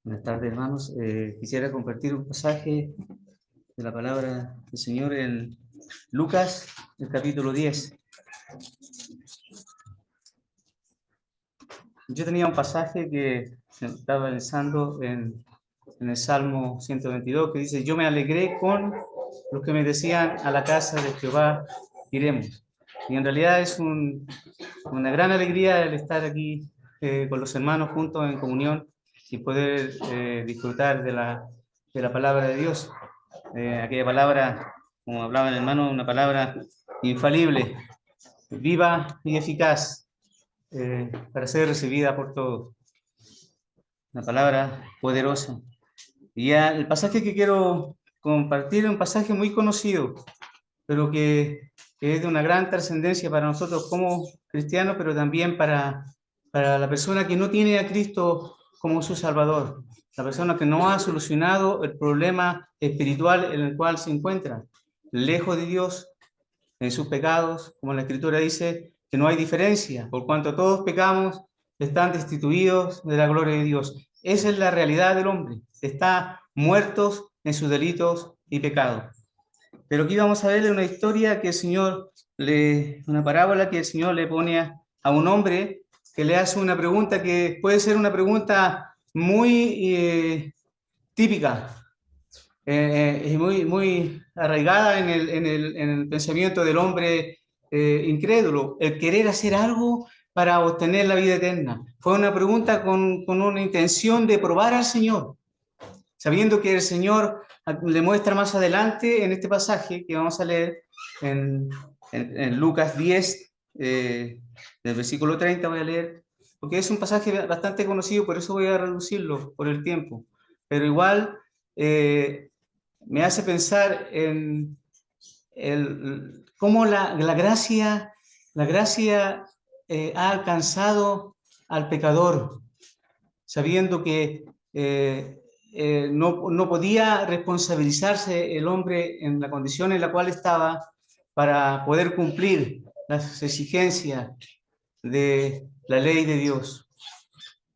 Buenas tardes, hermanos. Quisiera compartir un pasaje de la palabra del Señor en Lucas, el capítulo 10. Yo tenía un pasaje que estaba pensando en el Salmo 122, que dice: yo me alegré con los que me decían, a la casa de Jehová iremos. Y en realidad es una gran alegría el estar aquí con los hermanos juntos en comunión y poder disfrutar de la palabra de Dios. Aquella palabra, como hablaba el hermano, una palabra infalible, viva y eficaz, para ser recibida por todos. Una palabra poderosa. Y ya el pasaje que quiero compartir es un pasaje muy conocido, pero que es de una gran trascendencia para nosotros como cristianos, pero también para la persona que no tiene a Cristo como su Salvador, la persona que no ha solucionado el problema espiritual en el cual se encuentra, lejos de Dios, en sus pecados, como la Escritura dice, que no hay diferencia, por cuanto todos pecamos, están destituidos de la gloria de Dios. Esa es la realidad del hombre, está muertos en sus delitos y pecados. Pero aquí vamos a ver una historia que el Señor una parábola que el Señor le pone a un hombre que le hace una pregunta que puede ser una pregunta muy típica, muy arraigada en el pensamiento del hombre incrédulo, el querer hacer algo para obtener la vida eterna. Fue una pregunta con una intención de probar al Señor, sabiendo que el Señor le muestra más adelante en este pasaje que vamos a leer en Lucas 10, del versículo 30 voy a leer, porque es un pasaje bastante conocido, por eso voy a reducirlo por el tiempo, pero igual me hace pensar en cómo la gracia ha alcanzado al pecador, sabiendo que no podía responsabilizarse el hombre en la condición en la cual estaba para poder cumplir las exigencias de la ley de Dios,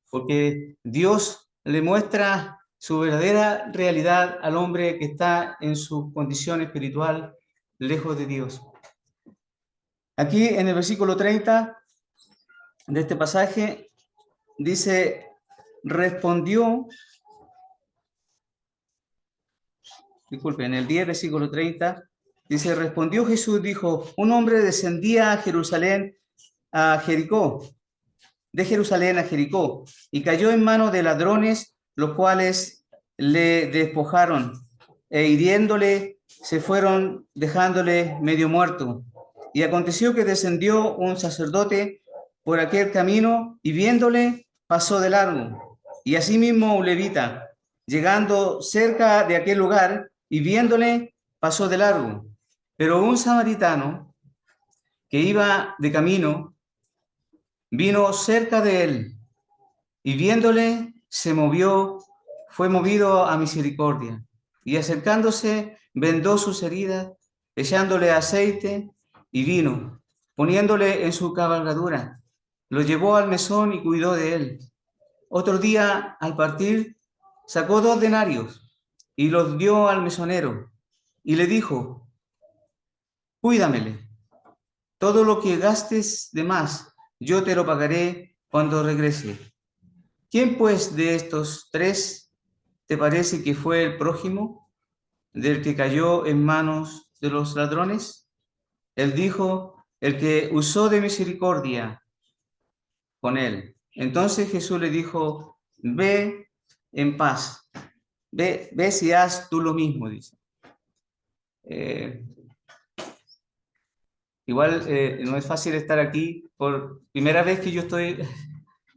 porque Dios le muestra su verdadera realidad al hombre que está en su condición espiritual lejos de Dios. Aquí en el versículo 30 de este pasaje dice: en el 10, versículo 30, dice: respondió Jesús, dijo: un hombre descendía de Jerusalén a Jericó, y cayó en manos de ladrones, los cuales le despojaron, e hiriéndole, se fueron, dejándole medio muerto. Y aconteció que descendió un sacerdote por aquel camino, y viéndole, pasó de largo. Y asimismo un levita, llegando cerca de aquel lugar, y viéndole, pasó de largo. Pero un samaritano que iba de camino vino cerca de él, y viéndole fue movido a misericordia, y acercándose vendó sus heridas, echándole aceite y vino, poniéndole en su cabalgadura, lo llevó al mesón y cuidó de él. Otro día, al partir, sacó 2 denarios y los dio al mesonero, y le dijo: cuídamele, todo lo que gastes de más, yo te lo pagaré cuando regrese. ¿Quién pues de estos 3 te parece que fue el prójimo del que cayó en manos de los ladrones? Él dijo: el que usó de misericordia con él. Entonces Jesús le dijo: ve en paz, ve si haz tú lo mismo, dice. Igual no es fácil estar aquí por primera vez que yo estoy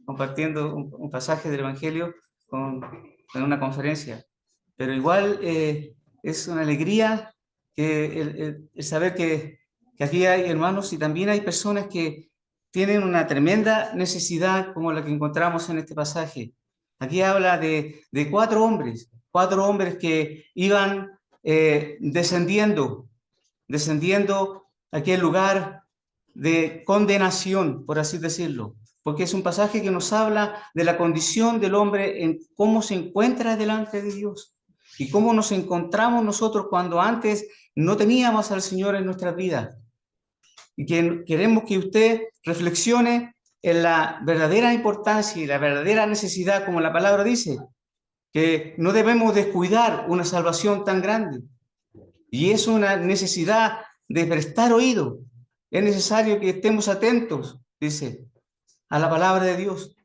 compartiendo un pasaje del Evangelio en una conferencia, pero igual es una alegría el saber que aquí hay hermanos y también hay personas que tienen una tremenda necesidad como la que encontramos en este pasaje. Aquí habla de 4 hombres que iban descendiendo a aquel lugar de condenación, por así decirlo. porque es un pasaje que nos habla de la condición del hombre en cómo se encuentra delante de Dios y cómo nos encontramos nosotros cuando antes no teníamos al Señor en nuestras vidas. Y que queremos que usted reflexione en la verdadera importancia y la verdadera necesidad, como la palabra dice, que no debemos descuidar una salvación tan grande. Y es una necesidad de prestar oído. Es necesario que estemos atentos, dice, a la palabra de Dios.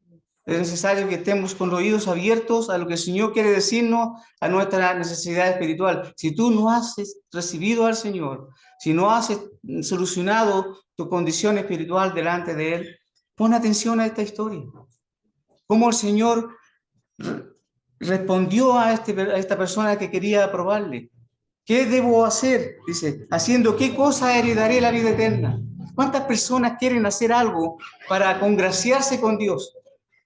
Es necesario que estemos con los oídos abiertos a lo que el Señor quiere decirnos, a nuestra necesidad espiritual. Si tú no has recibido al Señor, si no has solucionado tu condición espiritual delante de Él, pon atención a esta historia. Cómo el Señor respondió a esta persona que quería probarle. ¿Qué debo hacer? Dice, haciendo qué cosa heredaré la vida eterna. ¿Cuántas personas quieren hacer algo para congraciarse con Dios?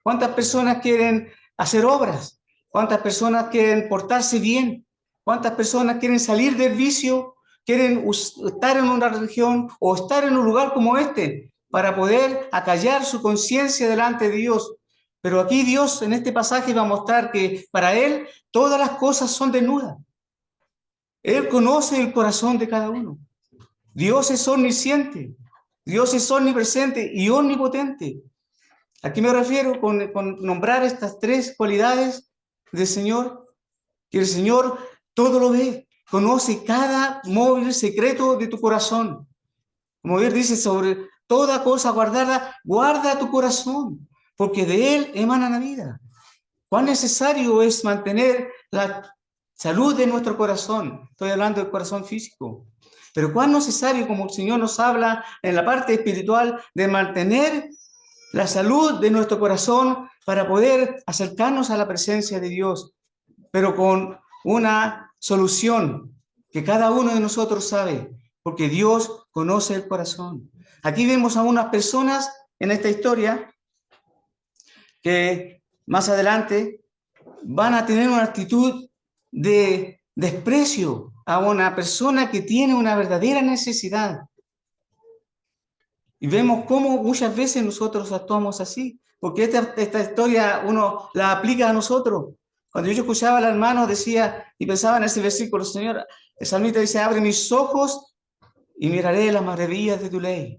¿Cuántas personas quieren hacer obras? ¿Cuántas personas quieren portarse bien? ¿Cuántas personas quieren salir del vicio? ¿Quieren estar en una religión o estar en un lugar como este para poder acallar su conciencia delante de Dios? Pero aquí Dios en este pasaje va a mostrar que para Él todas las cosas son desnudas. Él conoce el corazón de cada uno. Dios es omnisciente, Dios es omnipresente y omnipotente. ¿A qué me refiero con nombrar estas tres cualidades del Señor? Que el Señor todo lo ve, conoce cada móvil secreto de tu corazón. Como Dios dice, sobre toda cosa guardada, guarda tu corazón, porque de Él emana la vida. ¿Cuán necesario es mantener la salud de nuestro corazón? Estoy hablando del corazón físico. Pero cuán necesario, como el Señor nos habla en la parte espiritual, de mantener la salud de nuestro corazón para poder acercarnos a la presencia de Dios, pero con una solución que cada uno de nosotros sabe, porque Dios conoce el corazón. Aquí vemos a unas personas en esta historia que más adelante van a tener una actitud de desprecio a una persona que tiene una verdadera necesidad. Y vemos cómo muchas veces nosotros actuamos así, porque esta historia uno la aplica a nosotros. Cuando yo escuchaba al hermano decía y pensaba en ese versículo, Señor, el salmista dice, abre mis ojos y miraré las maravillas de tu ley.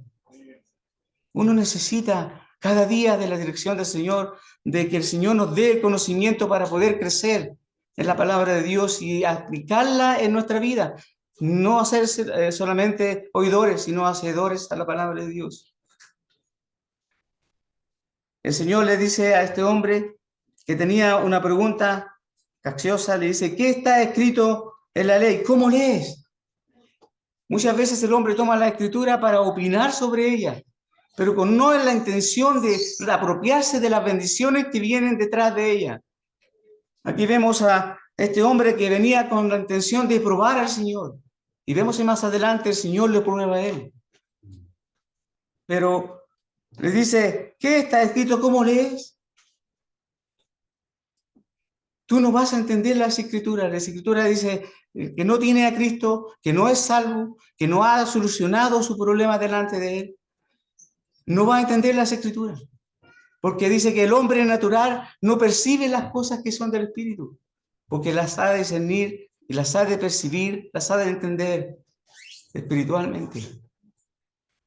Uno necesita cada día de la dirección del Señor, de que el Señor nos dé el conocimiento para poder crecer en la palabra de Dios y aplicarla en nuestra vida. No hacer solamente oidores, sino hacedores a la palabra de Dios. El Señor le dice a este hombre que tenía una pregunta capciosa, le dice, ¿qué está escrito en la ley? ¿Cómo lees? Muchas veces el hombre toma la escritura para opinar sobre ella, pero no en la intención de apropiarse de las bendiciones que vienen detrás de ella. Aquí vemos a este hombre que venía con la intención de probar al Señor. Y vemos que más adelante el Señor le prueba a él. Pero le dice, ¿qué está escrito? ¿Cómo lees? Tú no vas a entender las Escrituras. La Escritura dice que no tiene a Cristo, que no es salvo, que no ha solucionado su problema delante de él. No va a entender las Escrituras. Porque dice que el hombre natural no percibe las cosas que son del Espíritu. Porque las ha de discernir y las ha de percibir, las ha de entender espiritualmente.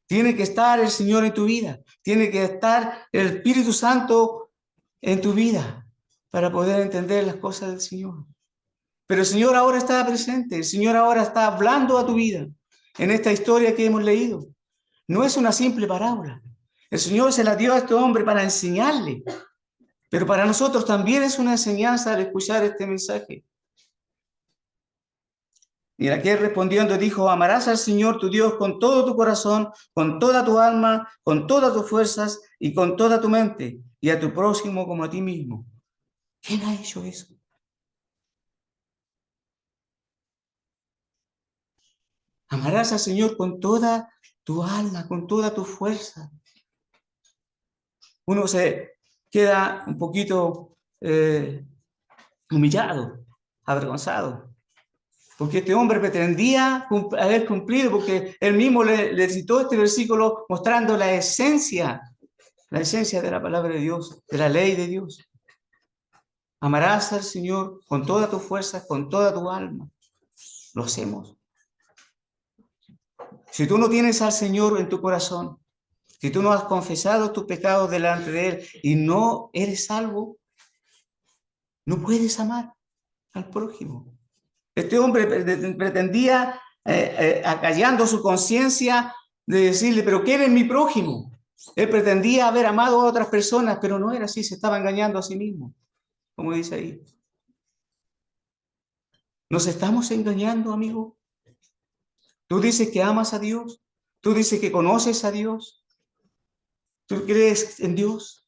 Tiene que estar el Señor en tu vida. Tiene que estar el Espíritu Santo en tu vida para poder entender las cosas del Señor. Pero el Señor ahora está presente. El Señor ahora está hablando a tu vida en esta historia que hemos leído. No es una simple parábola. El Señor se la dio a este hombre para enseñarle. Pero para nosotros también es una enseñanza al escuchar este mensaje. Y aquel respondiendo dijo, amarás al Señor tu Dios con todo tu corazón, con toda tu alma, con todas tus fuerzas y con toda tu mente, y a tu prójimo como a ti mismo. ¿Quién ha hecho eso? Amarás al Señor con toda tu alma, con toda tu fuerza. Uno se queda un poquito humillado, avergonzado. Porque este hombre pretendía haber cumplido, porque él mismo le citó este versículo mostrando la esencia la esencia de la palabra de Dios, de la ley de Dios. Amarás al Señor con toda tu fuerza, con toda tu alma. Lo hacemos. Si tú no tienes al Señor en tu corazón, si tú no has confesado tus pecados delante de Él y no eres salvo, no puedes amar al prójimo. Este hombre pretendía, acallando su conciencia, de decirle, pero ¿quién es mi prójimo? Él pretendía haber amado a otras personas, pero no era así, se estaba engañando a sí mismo, como dice ahí. ¿Nos estamos engañando, amigo? Tú dices que amas a Dios, tú dices que conoces a Dios, tú crees en Dios.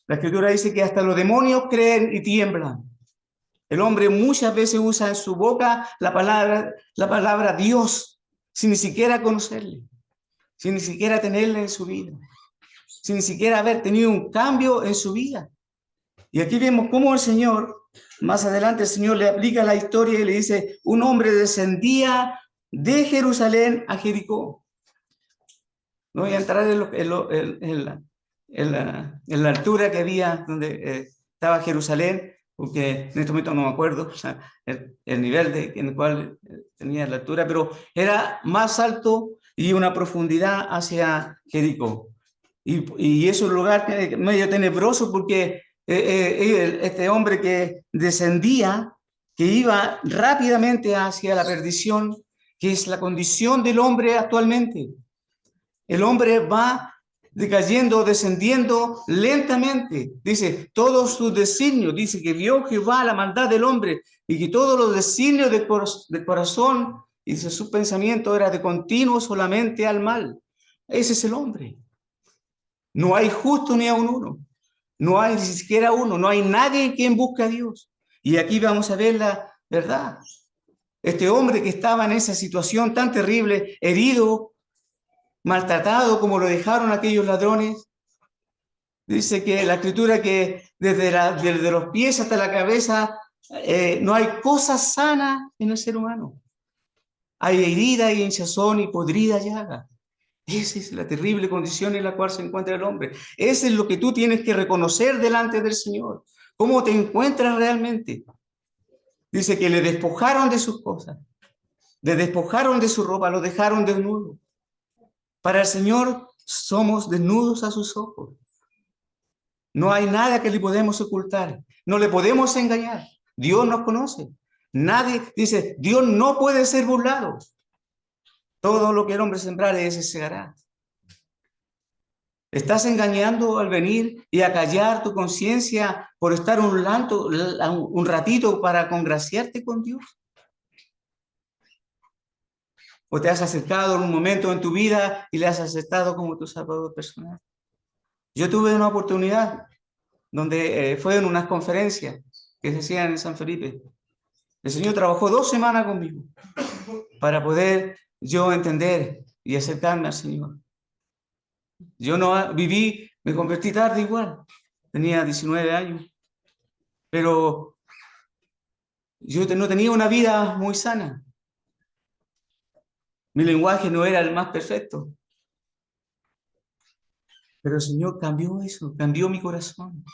La Escritura dice que hasta los demonios creen y tiemblan. El hombre muchas veces usa en su boca la palabra Dios, sin ni siquiera conocerle, sin ni siquiera tenerle en su vida, sin ni siquiera haber tenido un cambio en su vida. Y aquí vemos cómo el Señor, más adelante el Señor le aplica la historia y le dice, un hombre descendía de Jerusalén a Jericó. No voy a entrar en la altura que había donde estaba Jerusalén, porque en este momento no me acuerdo el nivel en el cual tenía la altura, pero era más alto y una profundidad hacia Jericó. Y es un lugar medio tenebroso porque este hombre que descendía, que iba rápidamente hacia la perdición, que es la condición del hombre actualmente. El hombre va decayendo, descendiendo lentamente. Dice, todos sus designios, dice que vio Jehová la maldad del hombre y que todos los designios del corazón, dice, su pensamiento era de continuo solamente al mal. Ese es el hombre. No hay justo ni aun uno. No hay ni siquiera uno. No hay nadie en quien busque a Dios. Y aquí vamos a ver la verdad. Este hombre que estaba en esa situación tan terrible, herido, maltratado como lo dejaron aquellos ladrones. Dice que la Escritura que desde los pies hasta la cabeza no hay cosa sana en el ser humano. Hay herida y hinchazón y podrida llaga. Esa es la terrible condición en la cual se encuentra el hombre. Eso es lo que tú tienes que reconocer delante del Señor. ¿Cómo te encuentras realmente? Dice que le despojaron de sus cosas, le despojaron de su ropa, lo dejaron desnudo. Para el Señor somos desnudos a sus ojos. No hay nada que le podemos ocultar. No le podemos engañar. Dios nos conoce. Nadie dice, Dios no puede ser burlado. Todo lo que el hombre sembrare, ese segará. ¿Estás engañando al venir y a callar tu conciencia por estar un ratito para congraciarte con Dios? ¿O te has acercado en un momento en tu vida y le has aceptado como tu salvador personal? Yo tuve una oportunidad donde fue en unas conferencias que se hacían en San Felipe. El Señor trabajó 2 semanas conmigo para poder yo entender y acercarme al Señor. Yo no viví, me convertí tarde igual, tenía 19 años, pero yo no tenía una vida muy sana. Mi lenguaje no era el más perfecto, pero el Señor cambió eso, cambió mi corazón.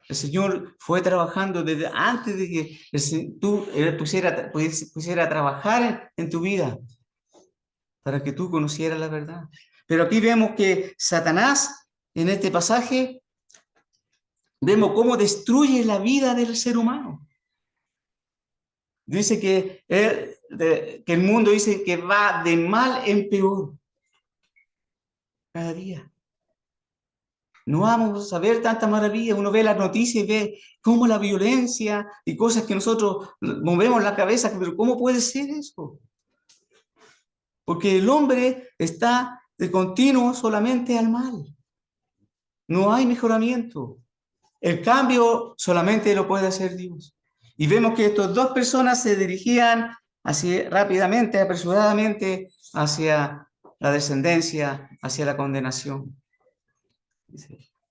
El Señor fue trabajando desde antes de que tú pusiera a trabajar en tu vida para que tú conocieras la verdad. Pero aquí vemos que Satanás, en este pasaje, vemos cómo destruye la vida del ser humano. Dice que el mundo dice que va de mal en peor cada día. No vamos a ver tanta maravilla. Uno ve las noticias y ve cómo la violencia y cosas que nosotros movemos la cabeza, pero ¿cómo puede ser eso? Porque el hombre está de continuo solamente al mal. No hay mejoramiento. El cambio solamente lo puede hacer Dios. Y vemos que estas 2 personas se dirigían así rápidamente, apresuradamente, hacia la descendencia, hacia la condenación.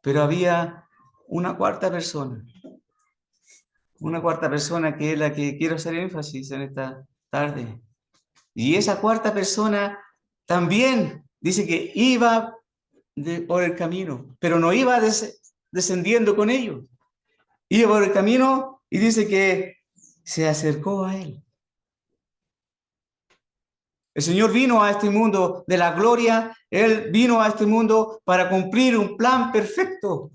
Pero había una cuarta persona que es la que quiero hacer énfasis en esta tarde. Y esa cuarta persona también dice que iba por el camino, pero no iba descendiendo con ellos. Iba por el camino y dice que se acercó a él. El Señor vino a este mundo de la gloria, Él vino a este mundo para cumplir un plan perfecto.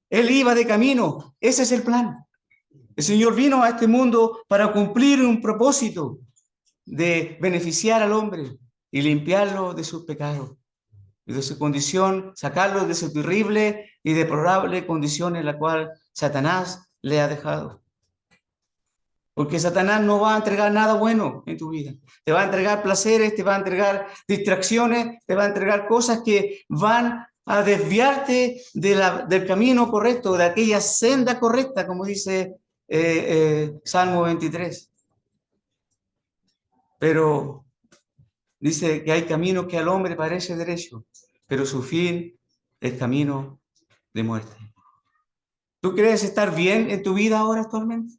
Él iba de camino, ese es el plan. El Señor vino a este mundo para cumplir un propósito de beneficiar al hombre y limpiarlo de sus pecados y de su condición, sacarlo de su terrible y deplorable condición en la cual Satanás le ha dejado. Porque Satanás no va a entregar nada bueno en tu vida. Te va a entregar placeres, te va a entregar distracciones, te va a entregar cosas que van a desviarte del camino correcto, de aquella senda correcta, como dice Salmo 23. Pero dice que hay caminos que al hombre parece derecho, pero su fin es camino de muerte. ¿Tú crees estar bien en tu vida ahora actualmente?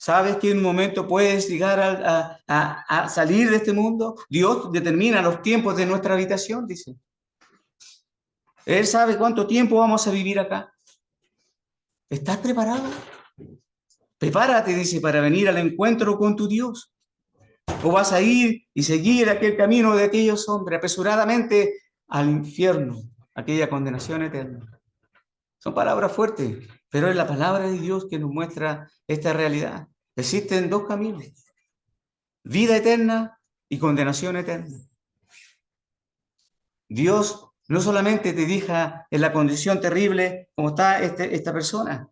¿Sabes que en un momento puedes llegar a salir de este mundo? Dios determina los tiempos de nuestra habitación, dice. Él sabe cuánto tiempo vamos a vivir acá. ¿Estás preparado? Prepárate, dice, para venir al encuentro con tu Dios. O vas a ir y seguir aquel camino de aquellos hombres apresuradamente al infierno, aquella condenación eterna. Son palabras fuertes, pero es la palabra de Dios que nos muestra esta realidad. Existen dos caminos, vida eterna y condenación eterna. Dios no solamente te deja en la condición terrible como está esta persona.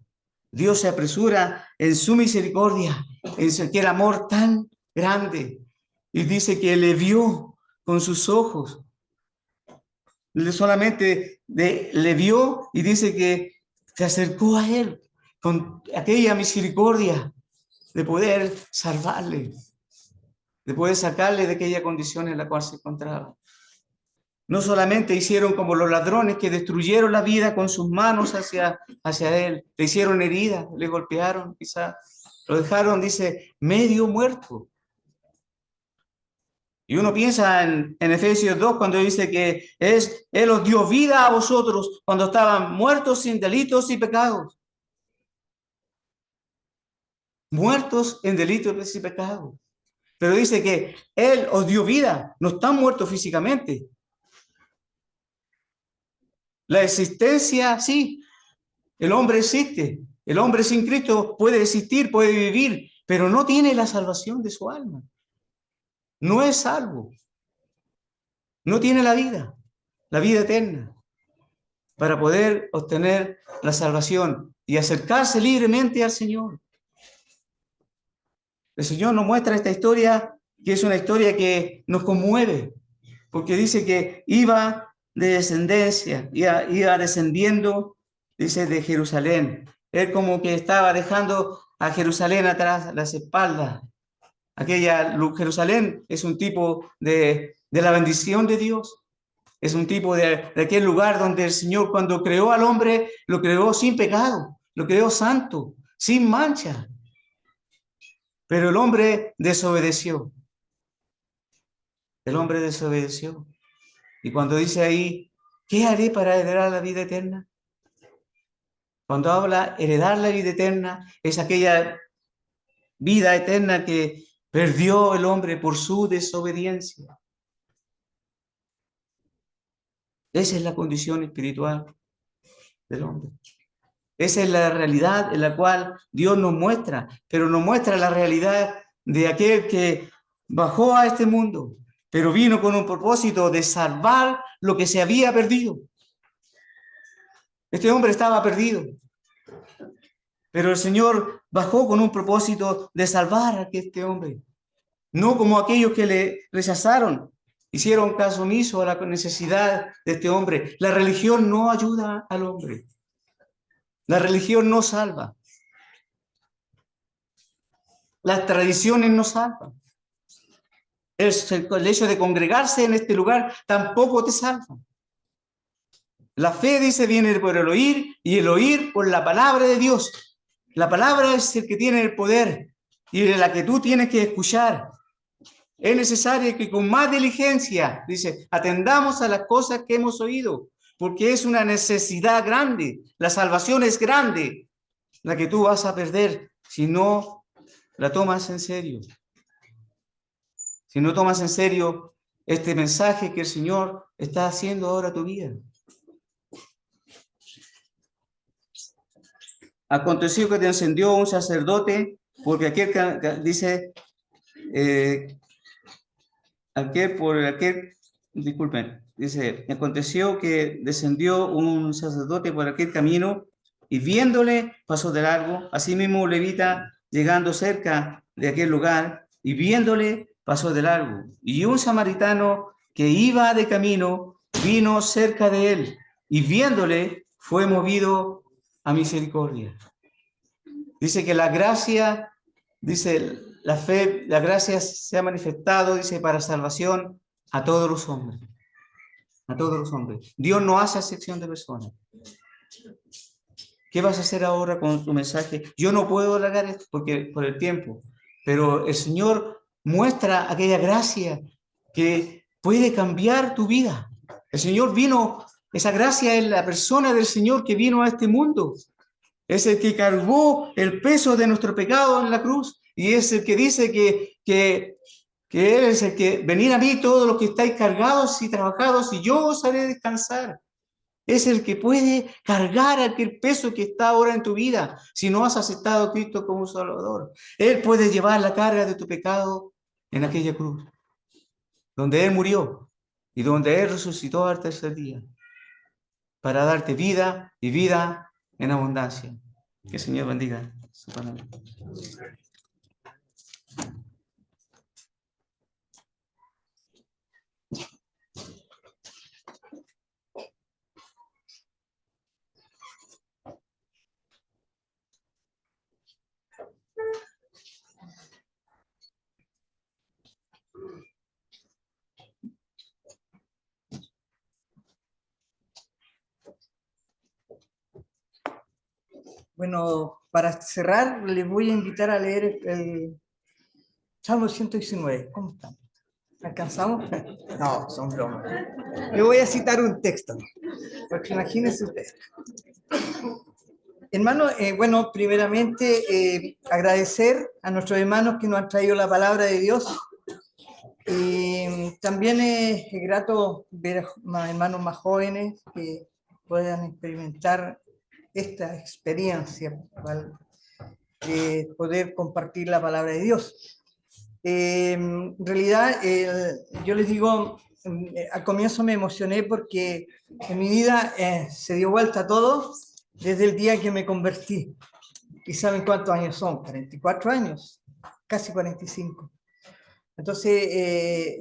Dios se apresura en su misericordia, en aquel amor tan grande. Y dice que le vio con sus ojos. Solamente le vio y dice que se acercó a él con aquella misericordia de poder salvarle, de poder sacarle de aquella condición en la cual se encontraba. No solamente hicieron como los ladrones que destruyeron la vida con sus manos hacia él, le hicieron heridas, le golpearon, quizá lo dejaron, dice, medio muerto. Y uno piensa en Efesios 2 cuando dice que Él os dio vida a vosotros cuando estaban muertos sin delitos y pecados. Muertos en delitos y pecados. Pero dice que Él os dio vida, no están muertos físicamente. La existencia, sí, el hombre existe. El hombre sin Cristo puede existir, puede vivir, pero no tiene la salvación de su alma. No es salvo. No tiene la vida eterna, para poder obtener la salvación y acercarse libremente al Señor. El Señor nos muestra esta historia, que es una historia que nos conmueve, porque dice que iba de descendencia, iba descendiendo, dice, de Jerusalén. Él como que estaba dejando a Jerusalén atrás, las espaldas. Jerusalén es un tipo de la bendición de Dios. Es un tipo de aquel lugar donde el Señor, cuando creó al hombre, lo creó sin pecado, lo creó santo, sin mancha. Pero el hombre desobedeció. El hombre desobedeció. Y cuando dice ahí, ¿qué haré para heredar la vida eterna? Cuando habla heredar la vida eterna, es aquella vida eterna que perdió el hombre por su desobediencia. Esa es la condición espiritual del hombre. Esa es la realidad en la cual Dios nos muestra, pero nos muestra la realidad de aquel que bajó a este mundo, pero vino con un propósito de salvar lo que se había perdido. Este hombre estaba perdido, pero el Señor bajó con un propósito de salvar a este hombre. No como aquellos que le rechazaron, hicieron caso omiso a la necesidad de este hombre. La religión no ayuda al hombre. La religión no salva. Las tradiciones no salvan. El hecho de congregarse en este lugar tampoco te salva. La fe, dice, viene por el oír y el oír por la palabra de Dios. La palabra es el que tiene el poder y de la que tú tienes que escuchar. Es necesario que con más diligencia, dice, atendamos a las cosas que hemos oído, porque es una necesidad grande. La salvación es grande, la que tú vas a perder si no la tomas en serio. Si no tomas en serio este mensaje que el Señor está haciendo ahora a tu vida. Aconteció que te encendió un sacerdote, porque aquel dice, disculpen, dice, aconteció que descendió un sacerdote por aquel camino y viéndole pasó de largo. Asimismo, un levita llegando cerca de aquel lugar y viéndole pasó de largo. Y un samaritano que iba de camino vino cerca de él y viéndole fue movido a misericordia. Dice que la gracia, dice la fe, la gracia se ha manifestado, dice, para salvación a todos los hombres. A todos los hombres. Dios no hace acepción de personas. ¿Qué vas a hacer ahora con tu mensaje? Yo no puedo alargar esto porque por el tiempo, pero el Señor muestra aquella gracia que puede cambiar tu vida. El Señor vino, esa gracia es la persona del Señor que vino a este mundo. Es el que cargó el peso de nuestro pecado en la cruz y es el que dice que Él es el que, venid a mí todos los que estáis cargados y trabajados y yo os haré descansar. Es el que puede cargar aquel peso que está ahora en tu vida si no has aceptado a Cristo como Salvador. Él puede llevar la carga de tu pecado en aquella cruz, donde Él murió y donde Él resucitó al tercer día para darte vida y vida en abundancia. Que el Señor bendiga su palabra. Bueno, para cerrar, les voy a invitar a leer el Salmo 119. ¿Cómo están? ¿Alcanzamos? No, son bromas. Le voy a citar un texto, porque imagínense ustedes. Hermanos, bueno, primeramente agradecer a nuestros hermanos que nos han traído la palabra de Dios. También es grato ver a hermanos más jóvenes que puedan experimentar esta experiencia, ¿vale? De poder compartir la palabra de Dios. En realidad, yo les digo, al comienzo me emocioné porque en mi vida se dio vuelta todo desde el día que me convertí. ¿Y saben cuántos años son? 44 años, casi 45. Entonces,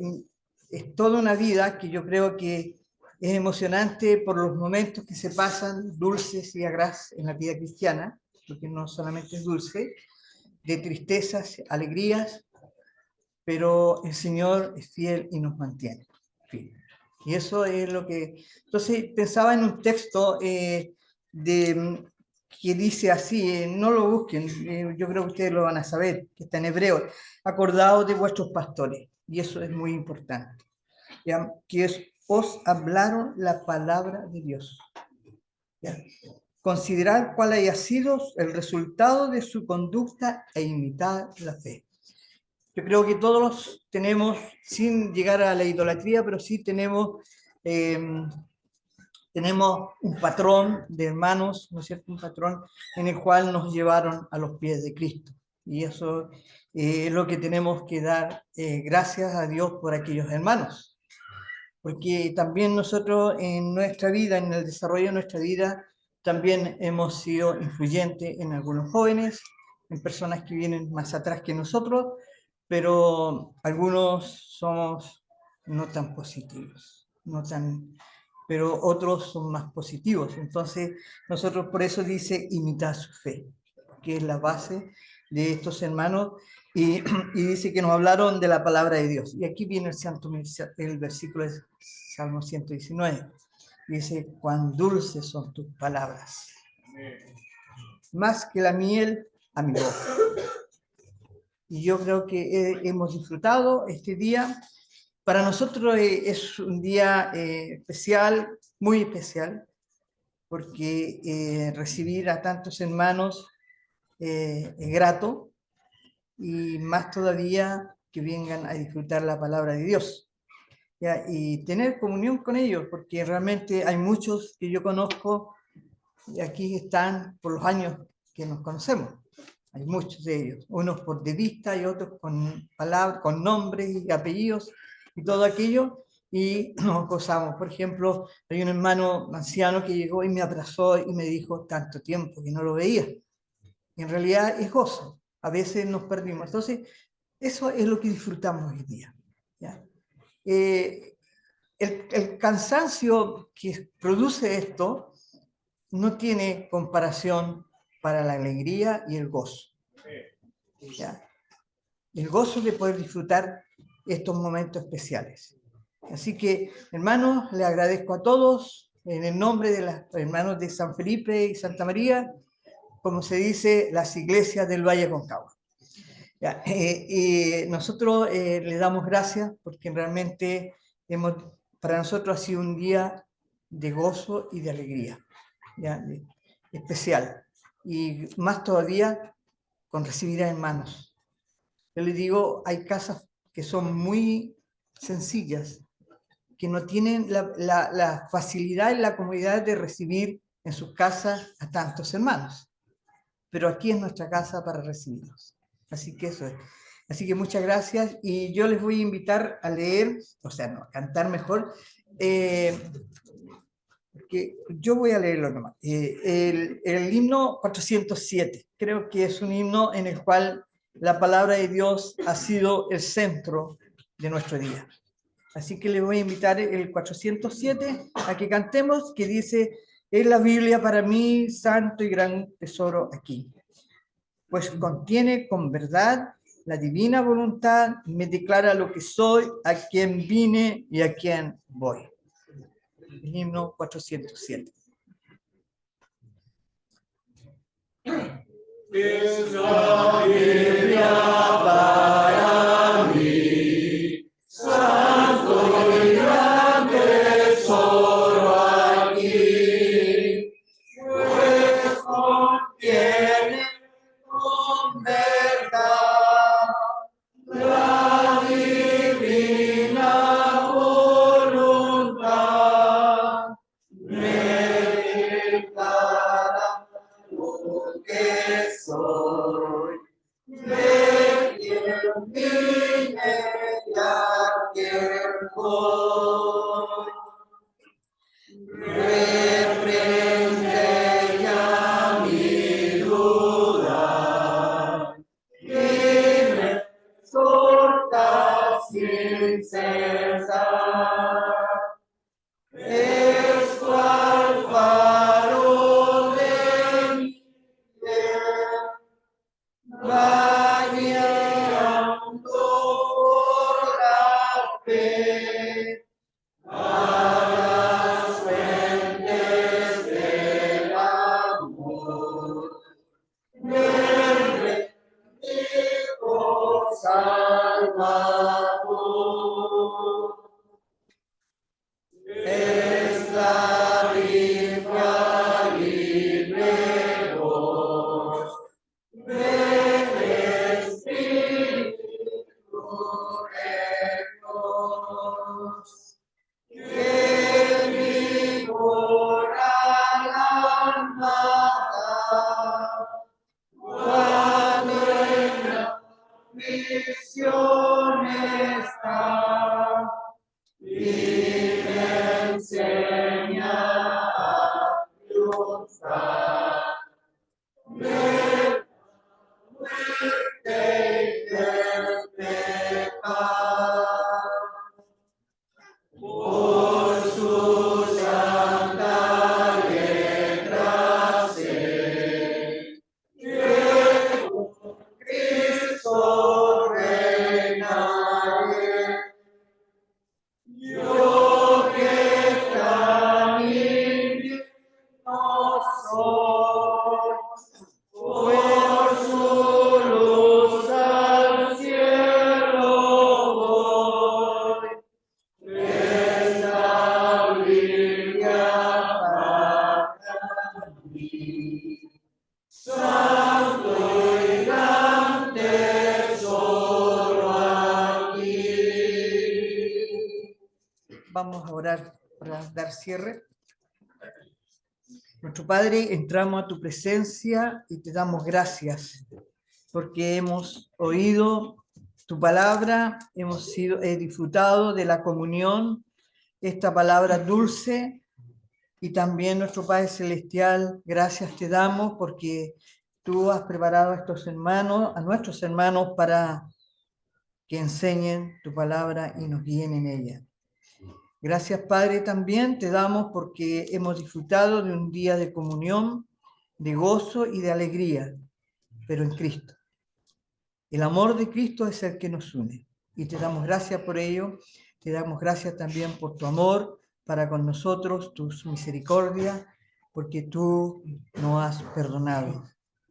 es toda una vida que yo creo que es emocionante por los momentos que se pasan dulces y agraz en la vida cristiana, porque no solamente es dulce, de tristezas, alegrías, pero el Señor es fiel y nos mantiene firmes. Y eso es lo que... Entonces pensaba en un texto que dice así, no lo busquen, yo creo que ustedes lo van a saber, que está en hebreo, acordaos de vuestros pastores, y eso es muy importante, ¿ya? Os hablaron la palabra de Dios. ¿Ya? Considerar cuál haya sido el resultado de su conducta e imitar la fe. Yo creo que todos tenemos, sin llegar a la idolatría, pero sí tenemos un patrón de hermanos, ¿no es cierto? Un patrón en el cual nos llevaron a los pies de Cristo. Y eso es lo que tenemos que dar gracias a Dios por aquellos hermanos. Porque también nosotros en nuestra vida, en el desarrollo de nuestra vida, también hemos sido influyentes en algunos jóvenes, en personas que vienen más atrás que nosotros, pero algunos somos no tan positivos, pero otros son más positivos. Entonces, nosotros por eso dice imitar su fe, que es la base de estos hermanos, y dice que nos hablaron de la palabra de Dios. Y aquí viene el versículo de Salmo 119. Dice, cuán dulces son tus palabras, más que la miel a mi boca. y yo creo que hemos disfrutado este día. Para nosotros es un día especial, muy especial, porque recibir a tantos hermanos es grato, y más todavía que vengan a disfrutar la palabra de Dios, ¿ya? Y tener comunión con ellos, porque realmente hay muchos que yo conozco y aquí están por los años que nos conocemos. Hay muchos de ellos, unos por de vista y otros con palabras, con nombres y apellidos y todo aquello, y nos gozamos. Por ejemplo, hay un hermano anciano que llegó y me abrazó y me dijo: tanto tiempo que no lo veía. Y en realidad es gozo, a veces nos perdimos. Entonces, eso es lo que disfrutamos hoy día, ¿ya? El cansancio que produce esto no tiene comparación para la alegría y el gozo, ¿ya? El gozo de poder disfrutar estos momentos especiales. Así que, hermanos, le agradezco a todos en el nombre de los hermanos de San Felipe y Santa María, como se dice, las iglesias del Valle Aconcagua. Ya, nosotros le damos gracias porque realmente para nosotros ha sido un día de gozo y de alegría, ¿ya? Especial, y más todavía con recibir a hermanos. Yo les digo, hay casas que son muy sencillas, que no tienen la facilidad y la comodidad de recibir en sus casas a tantos hermanos, pero aquí es nuestra casa para recibirlos. Así que eso es. Así que muchas gracias, y yo les voy a invitar a leer, o sea, no, a cantar mejor, porque yo voy a leerlo nomás. El himno 407, creo que es un himno en el cual la palabra de Dios ha sido el centro de nuestro día. Así que les voy a invitar el 407 a que cantemos, que dice: es la Biblia para mí santo y gran tesoro aquí, pues contiene con verdad la divina voluntad, me declara lo que soy, a quién vine y a quién voy. El himno 407. Es la Biblia para mí, santo y gran tesoro aquí, pues contiene con verdad la divina voluntad, me declara lo que soy, de quien vine y a quien voy. Reprende ya mi duda y me exhorta sin cesar. Es cual faro de mi piel, va guiando por la fe a las fuentes del amor del bendito Salvador. Es la infalible voz del Espíritu de Dios, que vigora la alma cuando en la aflicción está, y me enseña para dar cierre. Nuestro Padre, entramos a tu presencia y te damos gracias porque hemos oído tu palabra, he disfrutado de la comunión, esta palabra dulce, y también nuestro Padre Celestial, gracias te damos porque tú has preparado a estos hermanos, a nuestros hermanos, para que enseñen tu palabra y nos guíen en ella. Gracias, Padre, también te damos porque hemos disfrutado de un día de comunión, de gozo y de alegría, pero en Cristo. El amor de Cristo es el que nos une y te damos gracias por ello. Te damos gracias también por tu amor para con nosotros, tus misericordias, porque tú nos has perdonado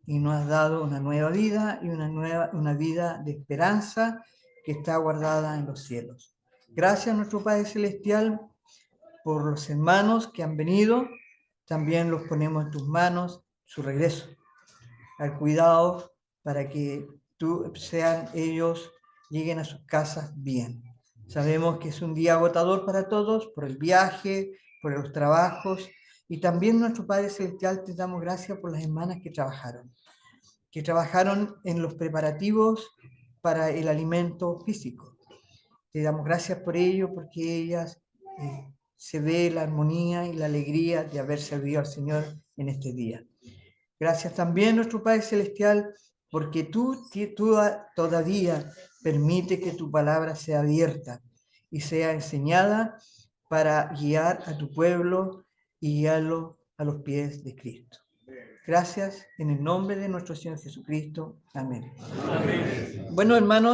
y nos has dado una nueva vida y una vida de esperanza que está guardada en los cielos. Gracias, nuestro Padre Celestial, por los hermanos que han venido. También los ponemos en tus manos, su regreso, al cuidado para que ellos lleguen a sus casas bien. Sabemos que es un día agotador para todos por el viaje, por los trabajos, y también nuestro Padre Celestial te damos gracias por las hermanas que trabajaron en los preparativos para el alimento físico. Te damos gracias por ello, porque ellas se ve la armonía y la alegría de haber servido al Señor en este día. Gracias también, nuestro Padre Celestial, porque tú todavía permite que tu palabra sea abierta y sea enseñada para guiar a tu pueblo y guiarlo a los pies de Cristo. Gracias en el nombre de nuestro Señor Jesucristo. Amén. Amén. Bueno, hermanos.